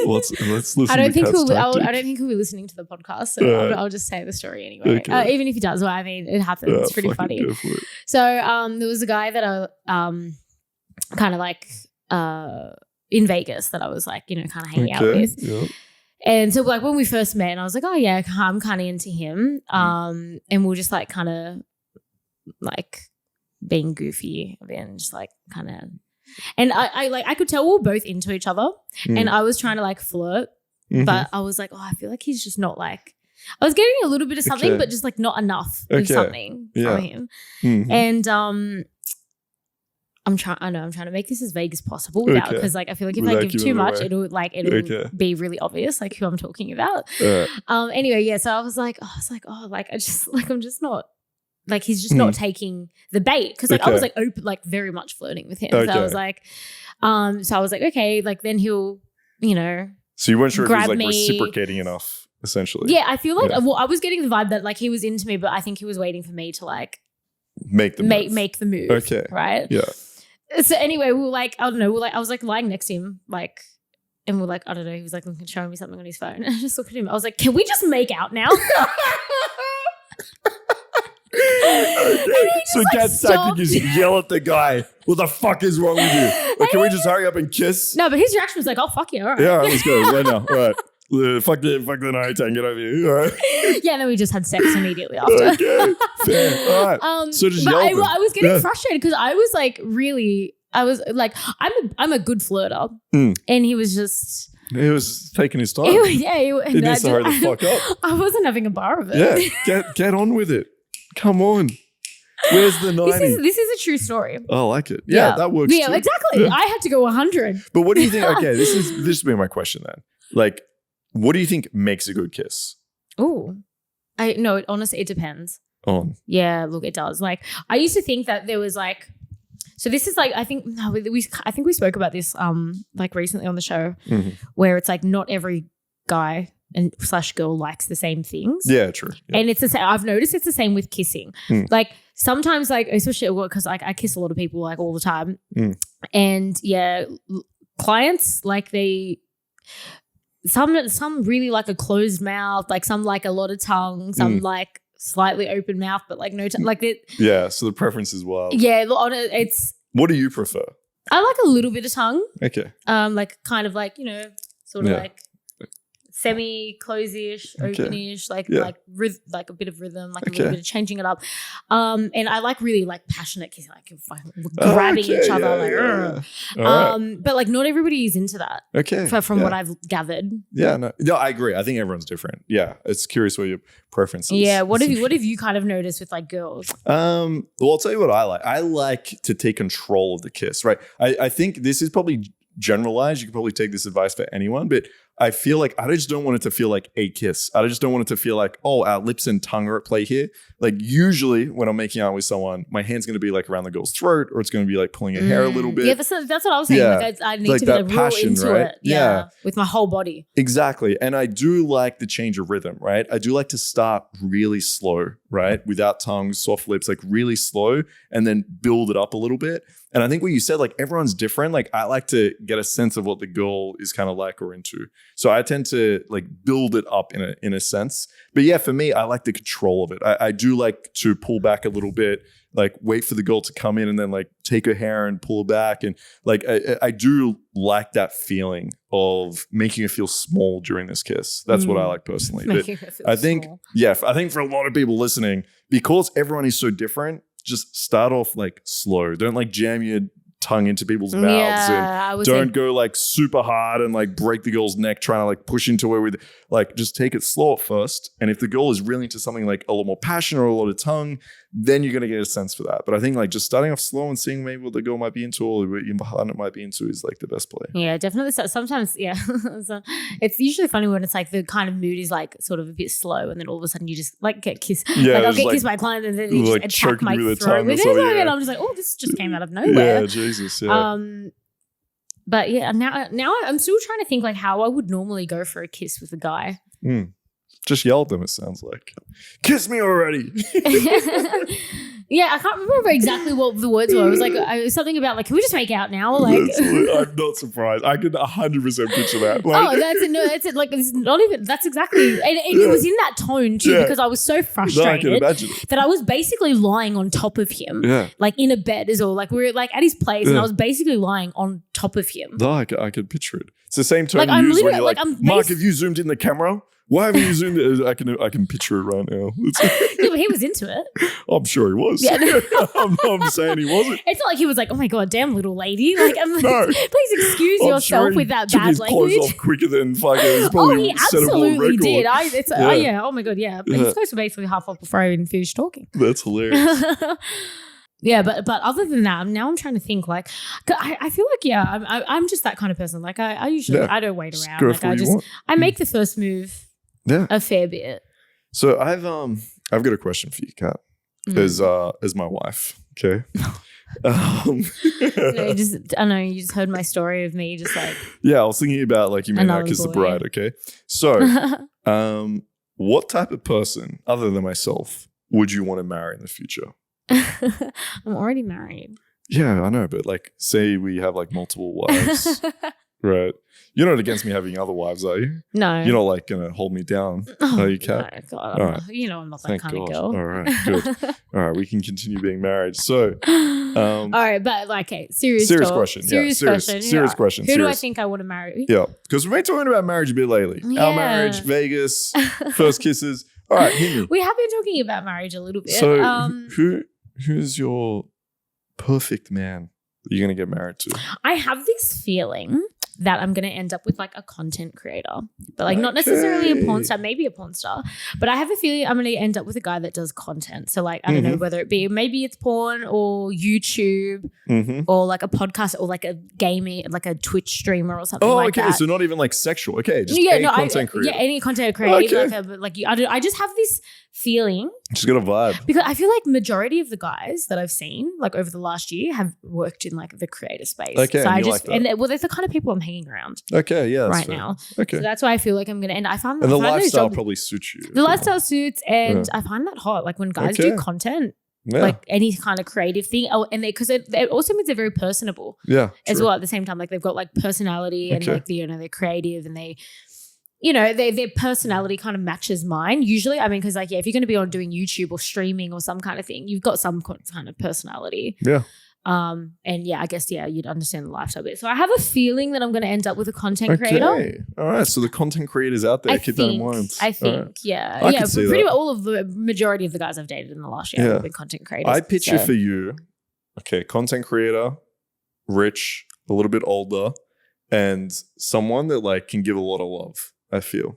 Let's listen. I don't think he'll be listening to the podcast, so I'll just say the story anyway. Okay. Even if he does, well, I mean, it happens. It's pretty funny. So there was a guy that I kind of like in Vegas that I was like, kind of hanging out with. Yeah. And so like when we first met, I was like, oh yeah, I'm kind of into him. And we're just like kind of like being goofy and just like kind of, and I could tell we were both into each other, and I was trying to like flirt, but I was like, oh, I feel like he's just not like, I was getting a little bit of something, but just like not enough of something from him. And I'm trying to make this as vague as possible because like I feel like if I give too much, it'll be really obvious like who I'm talking about. Anyway, yeah. So I was like, I'm just not like, he's just not taking the bait, because like I was like open, like very much flirting with him. So I was like, okay, like then he'll, So you weren't sure if he was like reciprocating enough, essentially. Yeah, I feel like I was getting the vibe that like he was into me, but I think he was waiting for me to like make the move. Okay. Right. Yeah. So anyway, we were like, I don't know, I was like lying next to him, like, and we're like, I don't know, he was like showing me something on his phone. And I just looked at him. I was like, can we just make out now? So Kat's tactic is yell at the guy. What the fuck is wrong with you? Like, can we just hurry up and kiss? No, but his reaction was like, oh, fuck yeah, all right. Yeah, all right, let's go right now. All right. Fuck the night, get over here. All right. Yeah, and then we just had sex immediately after. Okay, fair. All right. So just yell. I was getting frustrated because I was like, I'm a good flirter, and he was just. He was taking his time. He needs to hurry the fuck up. I wasn't having a bar of it. Yeah, get on with it. Come on. Where's the 90? This is a true story. I like it. Yeah, that works. Yeah, too. Exactly. Yeah. I had to go 100. But what do you think? Okay, this has been my question then. Like, what do you think makes a good kiss? Oh, honestly, it depends. Yeah, look, it does. Like, I used to think that there was like, so this is like, I think we spoke about this like recently on the show, where it's like not every guy and / girl likes the same things. Yeah, true. Yeah. And it's the same. I've noticed it's the same with kissing. Like sometimes, like especially because like I kiss a lot of people like all the time, and yeah, clients like some really like a closed mouth, like some like a lot of tongue, some like slightly open mouth, but like no tongue, like that. Yeah, so the preference is wild. Yeah, it's. What do you prefer? I like a little bit of tongue. Okay. Like kind of like sort of like semi-close-ish, open-ish, like a bit of rhythm, like a little bit of changing it up. And I like really like passionate kissing, like grabbing each other, but like not everybody is into that. Okay. From what I've gathered. Yeah, no, I agree. I think everyone's different. Yeah, it's curious what your preference is. Yeah, what have you kind of noticed with like girls? Well, I'll tell you what I like. I like to take control of the kiss, right? I think this is probably generalized. You can probably take this advice for anyone, but I feel like I just don't want it to feel like a kiss. I just don't want it to feel like, oh, our lips and tongue are at play here. Like usually when I'm making out with someone, my hand's going to be like around the girl's throat, or it's going to be like pulling her hair a little bit. Yeah, that's what I was saying. Yeah. Like I need like to be like real into it. Yeah, with my whole body. Exactly. And I do like the change of rhythm, right? I do like to start really slow, right? Without tongue, soft lips, like really slow, and then build it up a little bit. And I think what you said, like everyone's different. Like I like to get a sense of what the girl is kind of like or into. So I tend to like build it up in a sense. But yeah, for me, I like the control of it. I do like to pull back a little bit like wait for the girl to come in and then like take her hair and pull her back. And like, I do like that feeling of making her feel small during this kiss. That's what I like personally. Making her feel I think, small. I think for a lot of people listening, because everyone is so different, just start off like slow. Don't like jam your tongue into people's mouths and don't go like super hard and like break the girl's neck trying to like push into her with like, just take it slow at first. And if the girl is really into something like a lot more passion or a lot of tongue, then you're going to get a sense for that. But I think like just starting off slow and seeing maybe what the girl might be into or what your partner might be into is like the best play. Yeah, definitely. Sometimes, so it's usually funny when it's like the kind of mood is like sort of a bit slow and then all of a sudden you just like get kissed. Yeah, like I'll get kissed by a client and then they like just attack my throat with it. And I'm just like, oh, this just came out of nowhere. Yeah, Jesus, yeah. But yeah, now I'm still trying to think like how I would normally go for a kiss with a guy. Just yell at them, it sounds like. Kiss me already. Yeah, I can't remember exactly what the words were. It was like something about like, can we just make out now? Like, I'm not surprised. I could 100% picture that. Like, that's it. Like, it's not even. That's exactly. And it was in that tone too because I was so frustrated I can imagine that I was basically lying on top of him, like in a bed as well. Like we were like at his place, and I was basically lying on top of him. No, I could picture it. It's the same tone you use when you're like, Mark, have you zoomed in the camera? Why haven't you zoomed in? I can picture it right now. Yeah, but he was into it. I'm sure he was. Yeah, I'm saying he wasn't. It's not like he was like, oh my God, damn little lady. Like, please excuse yourself with that bad his language. Clothes off quicker than fucking he absolutely did. Oh my God, yeah. His clothes were basically half off before I even finished talking. That's hilarious. Yeah, but other than that, now I'm trying to think like I feel like I'm just that kind of person. Like I usually I don't wait around. Like I make the first move. Yeah, a fair bit. So I've got a question for you, Kat, as my wife. Okay. I know you just heard my story of me just like. Yeah, I was thinking about like you may not kiss the bride. Okay, so what type of person other than myself would you want to marry in the future? I'm already married. Yeah, I know, but like, say we have like multiple wives. Right. You're not against me having other wives, are you? No. You're not like going to hold me down, are you, Kat? No, God, I'm not that Thank kind God. of girl. All right, good. All right, we can continue being married. So, all right, but like, okay, serious question. Serious question. Who do I think I want to marry? Yeah, because we've been talking about marriage a bit lately. Yeah. Our marriage, Vegas, first kisses. All right, hit me. We have been talking about marriage a little bit. So, who's your perfect man that you're going to get married to? I have this feeling that I'm going to end up with like a content creator, but like not necessarily a porn star, maybe a porn star, but I have a feeling I'm going to end up with a guy that does content. So like, I don't know whether it be, maybe it's porn or YouTube or like a podcast or like a gaming, like a Twitch streamer or something like that. Oh, okay. So not even like sexual. Okay. Just any content creator. Yeah, any content creator. Okay. I just have this feeling. Just got a vibe. Because I feel like majority of the guys that I've seen like over the last year have worked in like the creator space. Okay. So they're the kind of people I'm hanging around. Okay. Yeah. Right now. Okay. So that's why I feel like I'm going to end. And the lifestyle probably suits you. The lifestyle suits, and I find that hot. Like when guys do content, like any kind of creative thing. Oh, and because it also means they're very personable. Yeah. As well at the same time, like they've got like personality and like they're creative and they. Their personality kind of matches mine usually. I mean, because like, if you're going to be on doing YouTube or streaming or some kind of thing, you've got some kind of personality. Yeah. And I guess, you'd understand the lifestyle bit. So I have a feeling that I'm going to end up with a content creator. Okay. All right. So the content creators out there, keep that in mind. I think, yeah. I can see pretty much all of the majority of the guys I've dated in the last year have been content creators. I picture for you, content creator, rich, a little bit older, and someone that like can give a lot of love. I feel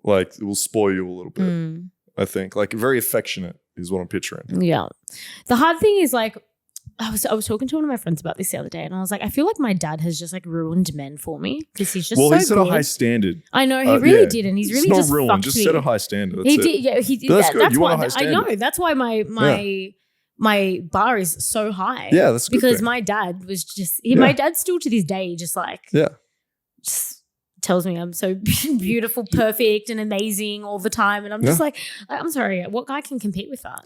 like it will spoil you a little bit. I think like very affectionate is what I'm picturing. Yeah. The hard thing is like, I was talking to one of my friends about this the other day, and I was like, I feel like my dad has just like ruined men for me because he's just he set a high standard. I know he really did, and he's really just ruined. Fucked just me. Set a high standard. He did. Yeah, he did. That's good. You want a high standard. I know. That's why my bar is so high. Yeah, that's a good because thing. my dad was just my dad still to this day just like just tells me I'm so beautiful, perfect, and amazing all the time, and I'm just like, I'm sorry, what guy can compete with that?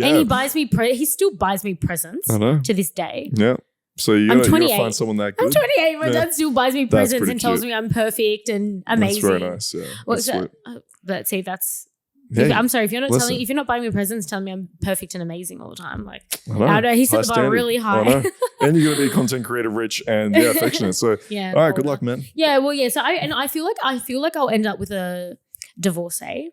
And he buys me, he still buys me presents to this day. Yeah. So you're going to find someone that good. I'm 28. My dad still buys me presents and tells me I'm perfect and amazing. That's very nice. Yeah. But see, that's Yeah, I'm sorry if you're not listen. if you're not buying me presents, telling me I'm perfect and amazing all the time. Like, I know he set the bar standard. really high. I know. And you're gonna be content creator, rich, and affectionate. So yeah. all right, good luck, man. Yeah, well, yeah. So I feel like I'll end up with a divorcee.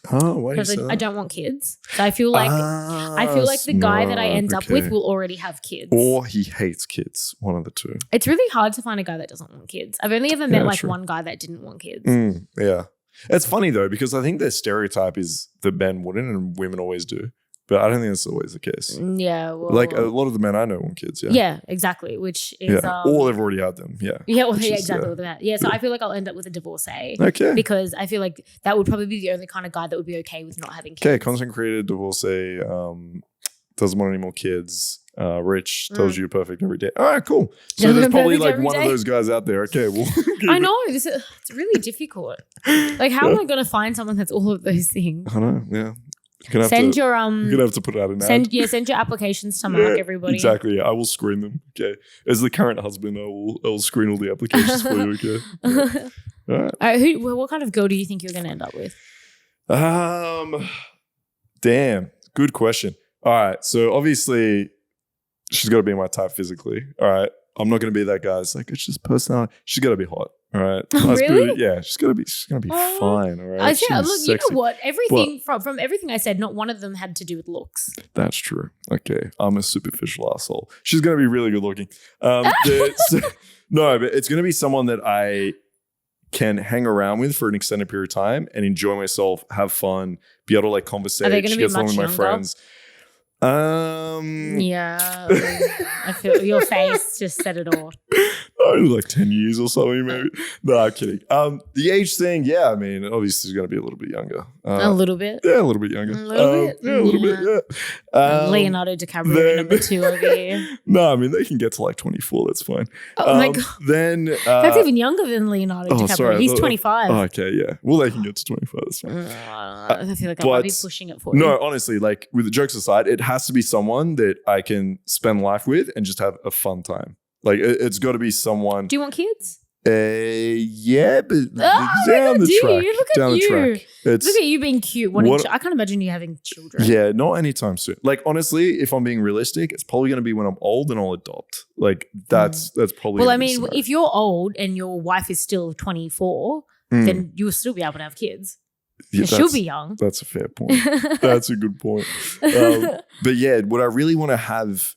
Oh, why do you because say that? I don't want kids. So I feel like the guy that I end up with will already have kids. Or he hates kids. One of the two. It's really hard to find a guy that doesn't want kids. I've only ever met one guy that didn't want kids. Yeah. It's funny though, because I think the stereotype is that men wouldn't and women always do. But I don't think that's always the case. Yeah. Well, like a lot of the men I know want kids. Yeah. Yeah, exactly. Which is. Or they've already had them. Yeah. Yeah, well, exactly. Yeah, so I feel like I'll end up with a divorcee. Okay. Because I feel like that would probably be the only kind of guy that would be okay with not having kids. Okay, content creator, divorcee, doesn't want any more kids. Rich, tells you you're perfect every day. All right, cool. So there's probably like one of those guys out there. Okay, well. I know. It's really difficult. Like, how am I going to find someone that's all of those things? I know, yeah. You're gonna have to put out an ad. Send your applications to Mark, everybody. Exactly. Yeah, I will screen them. Okay. As the current husband, I will screen all the applications for you. Okay. Yeah. All right. What kind of girl do you think you're gonna end up with? Damn. Good question. All right. So obviously, she's got to be my type physically. All right. I'm not gonna be that guy. It's like it's just personality. She's got to be hot. All right. Nice really? Beauty. Yeah, she's gonna be fine. All right. I said, look, you know what? Everything from everything I said, not one of them had to do with looks. That's true. Okay, I'm a superficial asshole. She's gonna be really good looking. No, but it's gonna be someone that I can hang around with for an extended period of time and enjoy myself, have fun, be able to like conversate. Are they gonna she be gets along much with my younger? friends. Yeah, I feel your face just said it all. Like 10 years or something, maybe. No, I'm kidding. The age thing, yeah, I mean, obviously, it's going to be a little bit younger. A little bit? Yeah, a little bit younger. A little bit? Yeah, a little bit, yeah. Leonardo DiCaprio, number 2 over here. No, I mean, they can get to like 24. That's fine. Oh, my God. Then... that's even younger than Leonardo DiCaprio. Sorry, He's 25. Oh, okay, yeah. Well, they can get to 25. That's fine. I feel like I might be pushing it for you. No, honestly, like, with the jokes aside, it has to be someone that I can spend life with and just have a fun time. Like, it's got to be someone... Do you want kids? Yeah, but down the track. Look at you being cute. I can't imagine you having children. Yeah, not anytime soon. Like, honestly, if I'm being realistic, it's probably going to be when I'm old and I'll adopt. Like, that's probably... Well, I mean, if you're old and your wife is still 24, then you'll still be able to have kids. Yeah, she'll be young. That's a fair point. That's a good point. But yeah, would I really want to have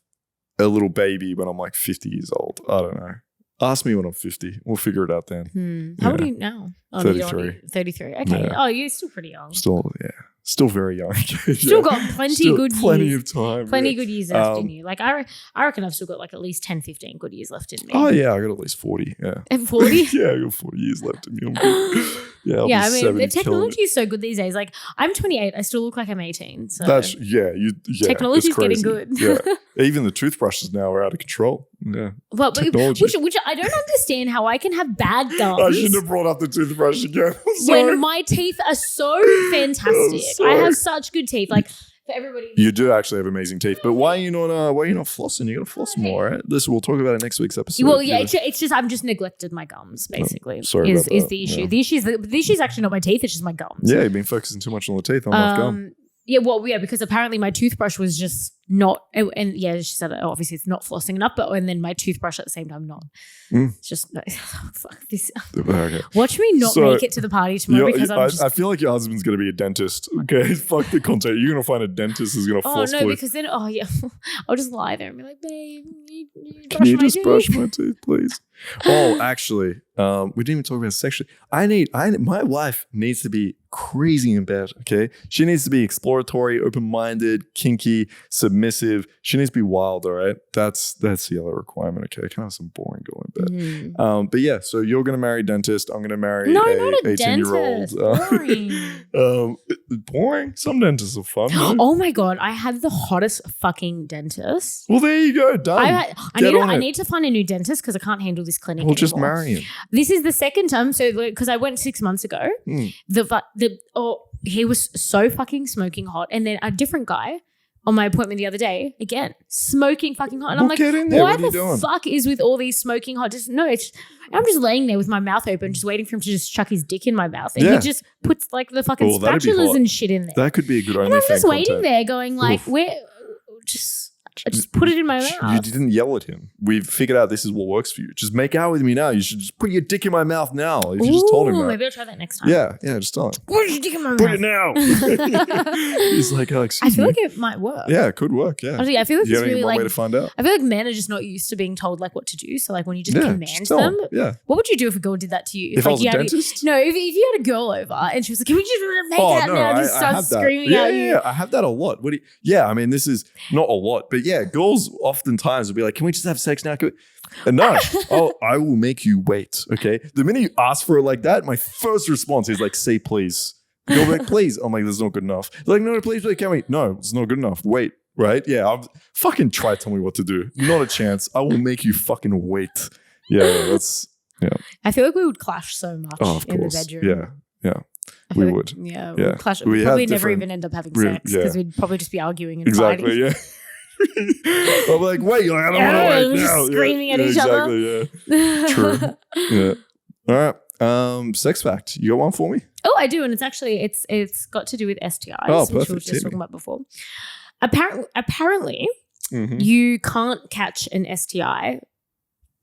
a little baby when I'm like 50 years old? I don't know. Ask me when I'm 50. We'll figure it out then. How old are you now? 33. 33. Okay. Yeah. Oh, you're still pretty young. Still very young. Still got plenty of time. Plenty good years left in you. Like I reckon I've still got like at least 10, 15 good years left in me. Oh yeah, I got at least 40. Yeah. And 40? Yeah, I got 40 years left in me. I'm good. Yeah, I mean, the technology is so good these days. Like, I'm 28. I still look like I'm 18. So technology's getting good. Yeah. Even the toothbrushes now are out of control. Yeah. Well, which I don't understand how I can have bad gums. I shouldn't have brought up the toothbrush again. When my teeth are so fantastic. I have such good teeth. Like, for everybody. You do actually have amazing teeth, but why are you not flossing? You got to floss more, right? Listen, we'll talk about it next week's episode. Well, yeah, it's just I've just neglected my gums. Basically, sorry about that. Is the issue? Yeah. The issue is actually not my teeth; it's just my gums. Yeah, you've been focusing too much on the teeth, on gum. Yeah, well, yeah, because apparently my toothbrush was just not, and yeah, she said, obviously it's not flossing enough, and then my toothbrush at the same time not. It's just, no, fuck this. Okay. Watch me not make it to the party tomorrow because I feel like your husband's going to be a dentist. Okay, fuck the content. You're going to find a dentist who's going to floss. Oh no, because then, I'll just lie there and be like, babe, can you just brush my teeth, please? Oh, actually, we didn't even talk about sexually. My wife needs to be crazy in bed. Okay, she needs to be exploratory, open-minded, kinky, submissive. She needs to be wild. All right, that's the other requirement. Okay, kind of some boring girl in bed. But yeah, so you're gonna marry a dentist. I'm gonna marry not a a 18-year-old. Boring. Boring. Some dentists are fun. Right? Oh my god, I had the hottest fucking dentist. Well, there you go. Done. I need to find a new dentist because I can't handle this clinic anymore. Just marry him. This is the second time. So because I went 6 months ago, he was so fucking smoking hot, and then a different guy on my appointment the other day, again, smoking fucking hot. And I'm like, get in there. why What are you the doing? fuck is with all these smoking hot? I'm just laying there with my mouth open, just waiting for him to just chuck his dick in my mouth. And he just puts like the fucking that'd be spatulas hot. and shit in there. That could be a good And OnlyFans I'm just waiting content. there going like, where, just put it in my You mouth. didn't yell at him. We've figured out this is what works for you. Just make out with me now. You should just put your dick in my mouth now. If you just told him that. Maybe I'll try that next time. Yeah, just tell him. Put your dick in my mouth. Put it now. He's like, oh, excuse I feel me. like it might work. Yeah, it could work. Yeah. Honestly, I feel like You it's have any really one like way to find out? I feel like men are just not used to being told like what to do. So like when you just Yeah, command just tell them, Yeah. what would you do if a girl did that to you? If I was you a had dentist? No, if you had a girl over and she was like, "Can we just make out now?" Just start have that. screaming at you. Yeah, I have that a lot. I mean, this is not a lot, but yeah, girls oftentimes will be like, "Can we just have sex now?" And no, I will make you wait. Okay, the minute you ask for it like that, my first response is like, "Say please." Go like, please. I'm like, "That's not good enough." They're like, no, please, can we? No, it's not good enough. Wait, right? Yeah, I'm fucking try to tell me what to do. Not a chance. I will make you fucking wait. Yeah. I feel like we would clash so much Of in the course. bedroom. Yeah. We would. Yeah, Yeah. we'd clash. We We'd have probably never different- even end up having Real- sex yeah. because we'd probably just be arguing and Exactly. fighting. Yeah. I'm like, wait, you're like, I don't want to wait we're just now. screaming at each other. Exactly. Yeah. True. Yeah. All right. Sex fact. You got one for me? Oh, I do, and it's got to do with STIs, Oh, which we were perfect. just talking about before. Apparently, Mhm. you can't catch an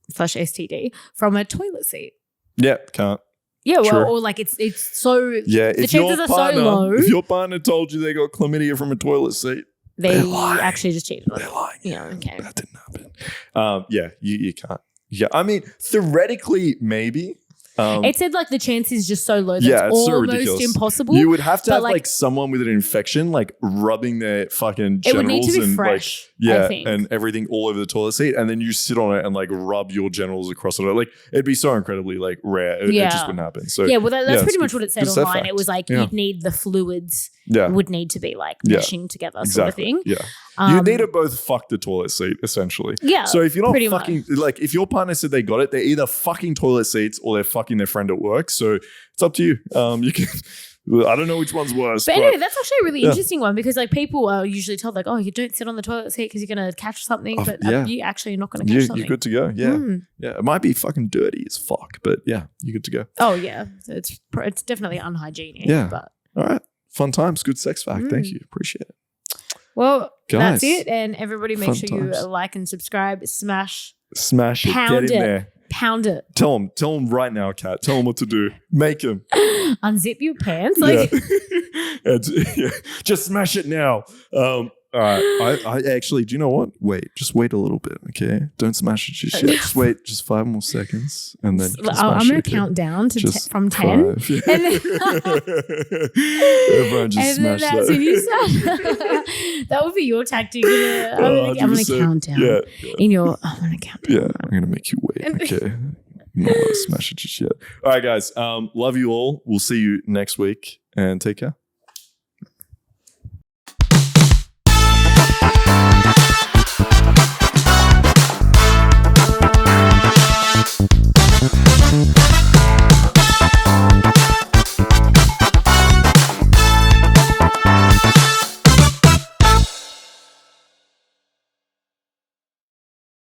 STI/STD from a toilet seat. Yeah. Can't. Yeah, well, True. or like it's so Yeah. the chances are so low. If your partner told you they got chlamydia from a toilet seat, They they're lying. actually just cheated on they're it. lying. Yeah, okay. That didn't happen. Yeah. You can't. Yeah. I mean, theoretically, maybe. It said like the chance is just so low that Yeah, it's it's so almost ridiculous. impossible. You would have to but, have like- like someone with an infection, like rubbing their fucking It genitals would need to be and fresh, like I think. and everything all over the toilet seat, and then you sit on it and like rub your genitals across it. Like it'd be so incredibly like rare. It Yeah. just wouldn't happen. So yeah, well, that's it's pretty good- much what it said good set online. fact. It was like Yeah. you'd need the fluids yeah, would need to be like Yeah. meshing together, sort of thing. Yeah, Um, you need to both fuck the toilet seat essentially. Yeah, So if you're not pretty fucking like if your partner said they got it, they're either fucking toilet seats or they're fucking their friend at work. So it's up to you. You can. I don't know which one's worse. But anyway, that's actually a really Yeah. interesting one because like people are usually told like, oh, you don't sit on the toilet seat because you're gonna catch something, but yeah. you actually are not gonna catch something. you're good to go. Yeah, Mm. yeah. It might be fucking dirty as fuck, but yeah, you're good to go. Oh yeah, so it's definitely unhygienic. Yeah. But All right. Fun times. Good sex fact. Thank you. Appreciate it. well, Guys, that's it. And everybody, make fun sure times. you like and subscribe, smash, Smash it. Pound Get in it. there. pound it, Tell him right now, Kat. Tell him what to do. Make him. unzip your pants. Like, Yeah. Just smash it now. All right. I actually, do you know what? Just wait a little bit, okay? Don't smash it just yet. Just wait just 5 more seconds and then you can I'm smash gonna it, okay? count down to Just from 10. 5. Yeah. And then- Everyone just And then smash that's that. when you start. That would be your tactic. I'm gonna 100%. count down. Yeah. I'm gonna count down. Yeah, I'm gonna make you wait. Okay. Not allowed to smash it just yet. All right, guys. Love you all. We'll see you next week and take care.